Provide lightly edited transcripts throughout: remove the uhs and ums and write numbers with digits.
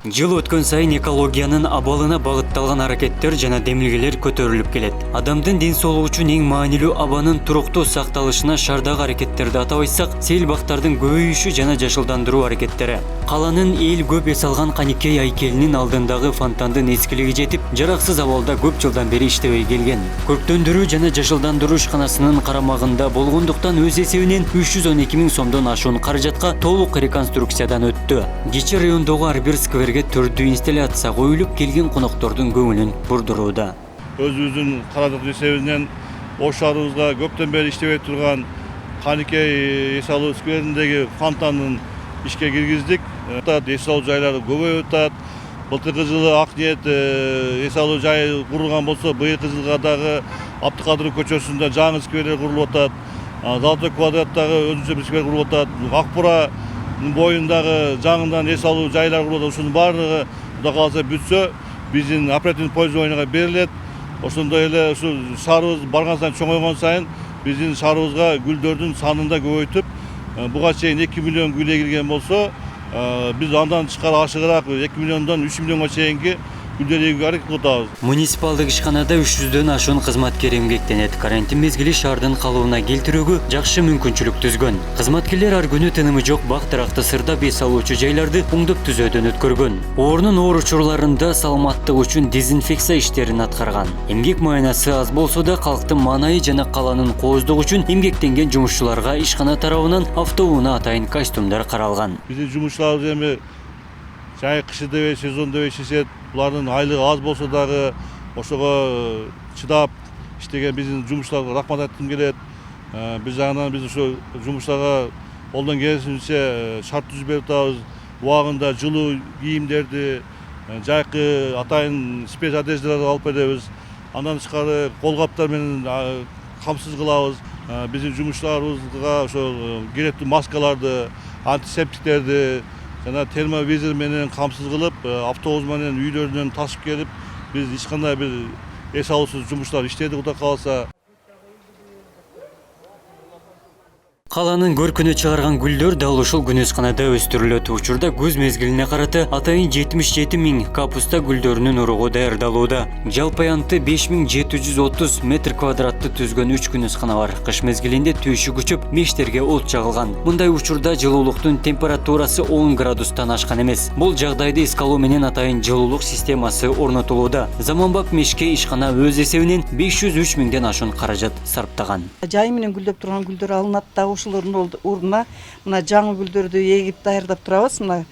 Жыл өткөн сайын экологиянын абалына багытталган аракеттер жана демилгелер көтөрүлүп келет. Адамдын ден соолугу үчүн эң маанилүү абанын туруктуу сакталышына шаардагы аракеттерди атап айтсак, сейил бактардын көбөйүшү жана жашылдандыруу аракеттери. Каланын эл көп эс алган Каникей айкелинин алдындагы фонтандын эскилиги жетип, жараксыз абалда көп жылдан бери иштебей келген. Көрктөндүрүү жана жашылдандыруу ишканасынын карамагында болгондуктан өз эсебинен 312 000 сомдон ашуун каражатка толук реконструкциядан өттү. Кичи райондогу ар бир скверге төрдүү инсталляция коюлуп, келген коноктордун көңүлүн бурдурууда. Өзүбүздүн каражат эсебинен ош шаарыбызга көптөн бери иштебей турган Каникей эс алуу сквериндеги фонтандын ишке киргиздик. Эс алуу жайлары көбөйүп атат. Былтыркы жылы Ак ниет эс алуу жайы курулган болсо, быйылкы жылга дагы Абдыкадыров көчөсүндө жаңы скверлер курулуп атат. Золотой квадраттагы өзүнчө бир сквер курулуп атат. Ак Бура боюндагы жаңыдан эс алуу жайлар курулуп атат. Ушунун баардыгы Кудай кааласа бүтсө, биздин оперативный пользованияга берилет. Ошондой эле ушу шаарыбыз барган сайын чоңойгон сайын биздин шаарыбызга гүлдөрдүн санын да көбөйтүп, буга чейин 2 миллион гүл эгилген болсо, биз андан тышкары ашыгыраак 2 миллиондон 3 миллионго чейинки гүлдөр эгүүгө аракет кылып атабыз. Муниципалдык ишканада 300дөн ашуун кызматкер эмгектенет. Карантин мезгили шаардын калыбына келтирүүгө жакшы мүмкүнчүлүк түзгөн. Кызматкерлер ар күнү тынымы жок бак таракты сырдап эс алуучу жайларды оңдоп түзөөдөн өткөргөн. Оорунун оор учурларында саламаттык үчүн дезинфекция иштерин аткарган. Эмгек маянасы аз болсо да калктын маанайы жана каланын кооздугу үчүн эмгектенген жумушчуларга ишкана тарабынан автоунаа атайын костюмдар каралган. Биздин жумушчуларыбыз эми жай кышы дебей, сезон дебей иштешет. Булардын айлыгы аз болсо дагы ошого чыдап иштеген биздин жумушчуларга рахмат айткым келет. Биз жагынан биз ошо жумушчуларга колдон келишинче шарт түзүп берип атабыз. Убагында жылуу кийимдерди, жайкы атайын спец одеждаларды алып беребиз. Андан тышкары кол каптар менен камсыз кылабыз. Биздин жумушчуларыбызга ошо керектүү маскаларды, антисептиктерди жана термовизор менен камсыз кылып, автобус менен үйлөрүнөн ташып келип, биз эч кандай бир эс алуусуз жумуштар иштедик, Кудай кааласа. Каланын көркүнө чыгарган гүлдөр дал ушул күнөсканада өстүрүлөт. Учурда күз мезгилине карата атайын 77 000 капуста гүлдөрүнүн уругу даярдалууда. Жалпы аянты 5730 метр квадратты түзгөн 3 күнөскана бар. Кыш мезгилинде түйшү күчүп, мештерге от жагылган. Мындай учурда жылуулуктун температурасы 10 градустан ашкан эмес. Бул жагдайды эске алуу менен атайын жылуулук системасы орнотулууда. Заманбап мешке ишкана өз эсебинен 503 000ден ашуун каражат сарптаган. Жай менен гүлдөп турган гүлдөр алынат да ушулардын ордуна мына жаңы гүлдөрдү эгип даярдап турабыз. Мына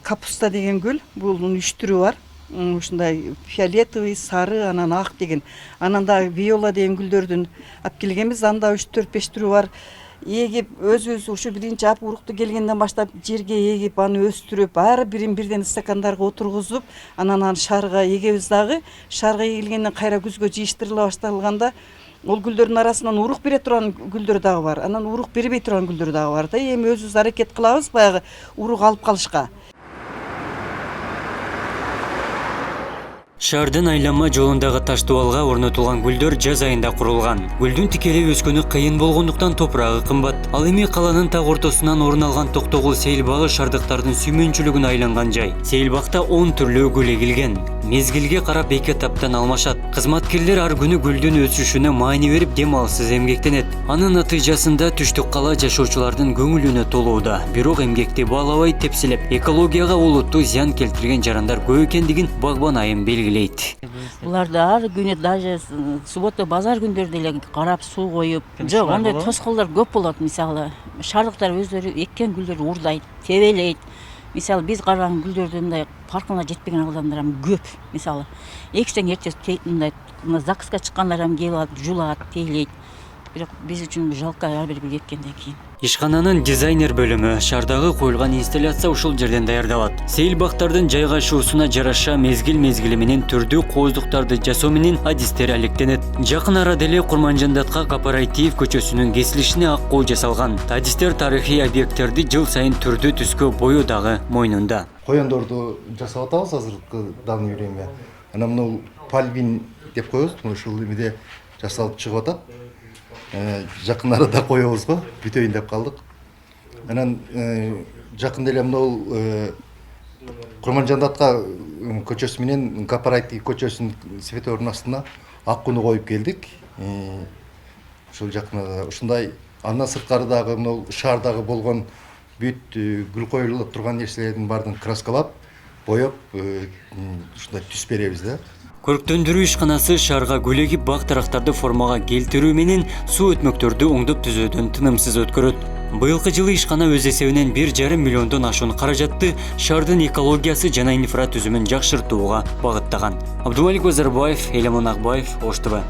капуста деген гүл, бунун 3 түрү бар. Ушундай фиолетовый, сары, анан ак деген. Анан да виола деген гүлдөрдүн алып келгенбиз. Анда 3-4-5 түрү бар. Эгип өзүбүз ушу биринчи ап урукту келгенден баштап жерге эгип, аны өстүрүп, ар бирин бирден стакандарга отургузуп, анан аны шаарга эгебиз дагы. Шаарга эгилгенден кайра күзгө жыйыштырыла башталганда ол гүлдөрдүн арасынан урук бере турган гүлдөр дагы бар. Анан урук бербей турган гүлдөр дагы бар да. Эми өзүбүз аракет кылабыз баягы урук алып калышка. Шаардын айланма жолундагы Таштубалга орнотулган гүлдөр жаз айында курулган. Гүлдүн тикелей өскөнү кыйын болгондуктан топурагы кымбат. Ал эми каланын так ортосунан орун алган Токтогул сейил багы шаардыктардын сүймөнчүлүгүнө айланган жай. Сейил бакта 10 түрлүү гүл эгилген. Мезгилге карап эки этаптан алмашат. Кызматкерлер ар күнү гүлдүн өсүшүнө маани берип дем алсыз эмгектенет. Анын натыйжасында түштүк кала жашоочулардын көңүлүнө толууда. Бирок эмгекти баалабай тепселеп, экологияга олуттуу зыян келтирген жарандар көп экендигин Багбан айым белгилейт. Буларды ар күнү даже суббота базар күндөрдө эле карап суу коюп, жок, андай тоскоолдор көп болот. Мисалы, шаардыктар өздөрү эккен гүлдөрдү уурдайт, тебелейт. Мисалы, биз караган гүлдөрдү мындай паркына жетпеген адамдар көп. Мисалы, экичтен эртең мындай ЗАГСка чыккандар келип алып, жулат, тейлейт. Бирок биз үчүн жалко ар бир гүл эккенден кийин. Ишкананын дизайнер бөлүмү шаардагы коюлган инсталляция ушул жерден даярдалат. Сейил бактардын жайгашуусуна жараша мезгил менен түрдүү кооздуктарды жасоо менен адистер алектенет. Жакын арада эле Курманжандатка Кооператив көчөсүнүн кесилишине ак коо жасалган. Адистер тарыхый объекттерди жыл сайын түрдүү түскө бою дагы мойнунда. Коёндорду жасап атабыз азыркы данный время. Анан мына пальвин деп коебуз, ушул эмеде жасалып чыгып атат. Жакын арада коебуз го, бүтөйүн деп калдык. Анан жакында эле мына Курманжандатка көчөсү менен Кооператив көчөсүнүн светоордун астына ак кууну коюп келдик. Ушул жакында ушундай андан сырткары дагы мына шаардагы болгон бүт гүл коюлуп турган нерселердин баарын краскалап, боеп, ушундай түс беребиз да. Көрктөндүрүү ишканасы шаарга гүл эгип бак дарактарды формага келтирүү менен суу өтмөктөрдү оңдоп түзөөдөн тынымсыз өткөрөт. Быйылкы жылы ишкана өз эсебинен 1,5 миллиондон ашуун каражатты шаардын экологиясы жана инфра түзүмүн жакшыртууга багыттаган. Абдумалик Озарбаев, Элемон Акбаев, Ош ТВ.